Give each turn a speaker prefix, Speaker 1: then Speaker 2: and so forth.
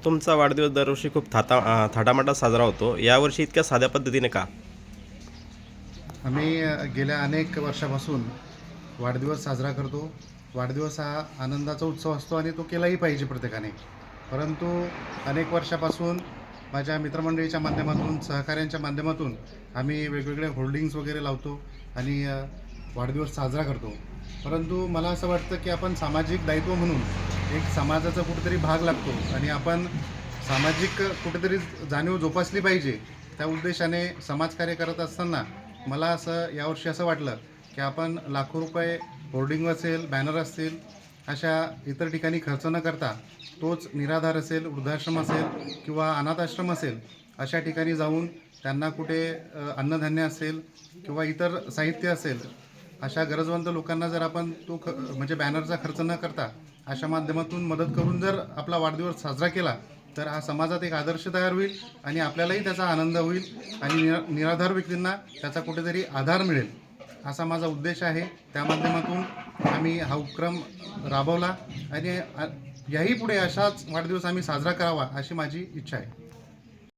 Speaker 1: तुमचा वाढदिवस दरवर्षी खूप थाटामाटात साजरा होतो. यावर्षी इतक्या साध्या पद्धतीने का?
Speaker 2: आम्ही गेल्या अनेक वर्षापासून वाढदिवस साजरा करतो. वाढदिवस हा आनंदाचा उत्सव असतो आणि तो केलाही पाहिजे प्रत्येकाने. परंतु अनेक वर्षापासून माझ्या मित्रमंडळीच्या माध्यमातून, सहकाऱ्यांच्या माध्यमातून आम्ही वेगवेगळे होर्डिंग्स वगैरे लावतो आणि वाढदिवस साजरा करतो. परंतु मला असं वाटतं की आपण सामाजिक दायित्व म्हणून एक समाजाचा कुठेतरी भाग लागतो आणि आपण सामाजिक कुठेतरी जाणीव जोपासली पाहिजे. त्या उद्देशाने समाजकार्य करत असताना मला असं यावर्षी असं वाटलं की आपण लाखो रुपये होर्डिंग असेल, बॅनर असतील, अशा इतर ठिकाणी खर्च न करता तोच निराधार असेल, वृद्धाश्रम असेल किंवा अनाथाश्रम असेल, अशा ठिकाणी जाऊन त्यांना कुठे अन्नधान्य असेल किंवा इतर साहित्य असेल, अशा गरजवंत लोकांना जर आपण म्हणजे बॅनरचा खर्च न करता अशा माध्यमातून मदत करून जर आपला वाढदिवस साजरा केला तर हा समाजात एक आदर्श तयार होईल आणि आपल्यालाही त्याचा आनंद होईल आणि निराधार व्यक्तींना त्याचा कुठेतरी आधार मिळेल, असा माझा उद्देश आहे. त्या माध्यमातून आम्ही हा उपक्रम राबवला आणि याही पुढे असाच वाढदिवस आम्ही साजरा करावा अशी माझी इच्छा आहे.